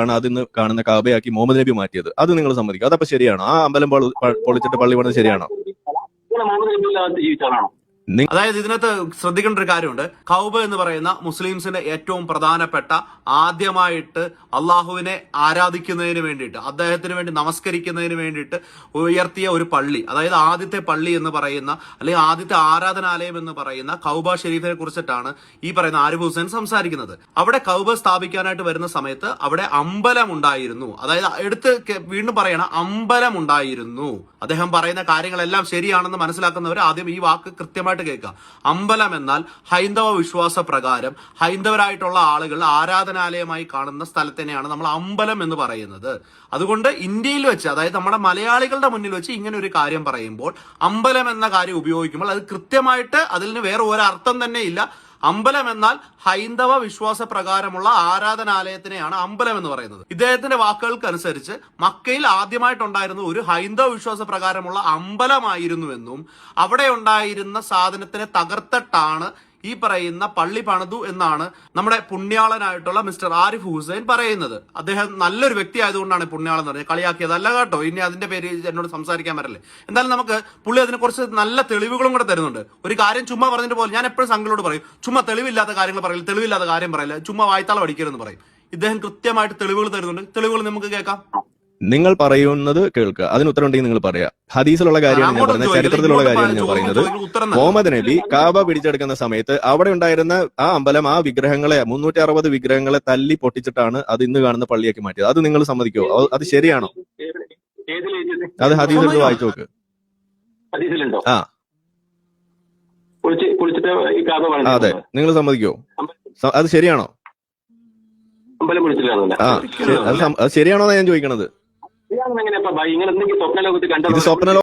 ആണ് അതിന്ന് കാണുന്ന കാബയാക്കി മുഹമ്മദ് നബി മാറ്റിയത്. അത് നിങ്ങൾ സമ്മതിക്കും? അതപ്പോ ശരിയാണോ? ആ അമ്പലം പൊളിച്ചിട്ട് പള്ളി പണിത് ശരിയാണോ? അതായത് ഇതിനകത്ത് ശ്രദ്ധിക്കേണ്ട ഒരു കാര്യമുണ്ട്. കൗബ എന്ന് പറയുന്ന മുസ്ലിംസിന്റെ ഏറ്റവും പ്രധാനപ്പെട്ട, ആദ്യമായിട്ട് അള്ളാഹുവിനെ ആരാധിക്കുന്നതിന് വേണ്ടിയിട്ട്, അദ്ദേഹത്തിന് വേണ്ടി നമസ്കരിക്കുന്നതിന് വേണ്ടിയിട്ട് ഉയർത്തിയ ഒരു പള്ളി, അതായത് ആദ്യത്തെ പള്ളി എന്ന് പറയുന്ന, അല്ലെങ്കിൽ ആദ്യത്തെ ആരാധനാലയം എന്ന് പറയുന്ന കൗബ ഷെരീഫിനെ കുറിച്ചിട്ടാണ് ഈ പറയുന്ന ആരിഫ് ഹുസൈൻ സംസാരിക്കുന്നത്. അവിടെ കൗബ സ്ഥാപിക്കാനായിട്ട് വരുന്ന സമയത്ത് അവിടെ അമ്പലം ഉണ്ടായിരുന്നു. അതായത് വീണ്ടും പറയണ അമ്പലം ഉണ്ടായിരുന്നു. അദ്ദേഹം പറയുന്ന കാര്യങ്ങളെല്ലാം ശരിയാണെന്ന് മനസ്സിലാക്കുന്നവർ ആദ്യം ഈ വാക്ക് കൃത്യമായിട്ട് കേൾക്കുക. അമ്പലം എന്നാൽ ഹൈന്ദവ വിശ്വാസ പ്രകാരം ഹൈന്ദവരായിട്ടുള്ള ആളുകൾ ആരാധനാലയമായി കാണുന്ന സ്ഥലത്തിനെയാണ് നമ്മൾ അമ്പലം എന്ന് പറയുന്നത്. അതുകൊണ്ട് ഇന്ത്യയിൽ വെച്ച്, അതായത് നമ്മുടെ മലയാളികളുടെ മുന്നിൽ വെച്ച് ഇങ്ങനെ ഒരു കാര്യം പറയുമ്പോൾ, അമ്പലം എന്ന കാര്യം ഉപയോഗിക്കുമ്പോൾ അത് കൃത്യമായിട്ട് അതിന് വേറെ ഒരർത്ഥം തന്നെ ഇല്ല. അമ്പലം എന്നാൽ ഹൈന്ദവ വിശ്വാസ പ്രകാരമുള്ള ആരാധനാലയത്തിനെയാണ് അമ്പലം എന്ന് പറയുന്നത്. ഇദ്ദേഹത്തിന്റെ വാക്കുകൾക്കനുസരിച്ച് മക്കയിൽ ആദ്യമായിട്ടുണ്ടായിരുന്ന ഒരു ഹൈന്ദവ വിശ്വാസ പ്രകാരമുള്ള അമ്പലമായിരുന്നുവെന്നും അവിടെ ഉണ്ടായിരുന്ന സാധനത്തിനെ തകർത്തിട്ടാണ് ഈ പറയുന്ന പള്ളി പണിതു എന്നാണ് നമ്മുടെ പുണ്യാളനായിട്ടുള്ള മിസ്റ്റർ ആരിഫ് ഹുസൈൻ പറയുന്നത്. അദ്ദേഹം നല്ലൊരു വ്യക്തി ആയതുകൊണ്ടാണ് പുണ്യാളൻ എന്ന് പറഞ്ഞത്, കളിയാക്കിയതല്ല കേട്ടോ. ഇനി അതിന്റെ പേര് എന്നോട് സംസാരിക്കാൻ വരല്ലേ. എന്തായാലും നമുക്ക് പുള്ളി അതിനെ കുറച്ച് നല്ല തെളിവുകളും കൂടെ തരുന്നുണ്ട്. ഒരു കാര്യം ചുമ്മാ പറഞ്ഞിട്ട് പോലെ ഞാൻ എപ്പോഴും സംഘങ്ങളോട് പറയും, ചുമ്മാ തെളിവില്ലാത്ത കാര്യങ്ങൾ പറയില്ല, തെളിവില്ലാത്ത കാര്യം പറയില്ല, ചുമ്മാ വായ്ത്താളം അടിക്കരുതെന്ന് പറയും. ഇദ്ദേഹം കൃത്യമായിട്ട് തെളിവുകൾ തരുന്നുണ്ട്. തെളിവുകൾ നമുക്ക് കേൾക്കാം. നിങ്ങൾ പറയുന്നത് കേൾക്കുക, അതിന് ഉത്തരം ഉണ്ടെങ്കിൽ നിങ്ങൾ പറയാ. ഹദീസിലുള്ള കാര്യമാണ് ഞാൻ പറയുന്നത്, ചരിത്രത്തിലുള്ള കാര്യമാണ് ഞാൻ പറയുന്നത്. മുഹമ്മദ് നബി കാബ പിടിച്ചെടുക്കുന്ന സമയത്ത് അവിടെ ഉണ്ടായിരുന്ന ആ അമ്പലം, ആ വിഗ്രഹങ്ങളെ 360 വിഗ്രഹങ്ങളെ തല്ലി പൊട്ടിച്ചിട്ടാണ് അത് ഇന്ന് കാണുന്ന പള്ളിയാക്കി മാറ്റിയത്. അത് നിങ്ങൾ സമ്മതിക്കുമോ? അത് ശരിയാണോ? അത് ഹദീസിൽ വായിച്ചു നോക്ക്. ആ അതെ, നിങ്ങൾ സമ്മതിക്കുമോ? അത് ശരിയാണോ? അത് ശരിയാണോ എന്നാ ഞാൻ ചോദിക്കണത്. ഇത് സ്വപ്ന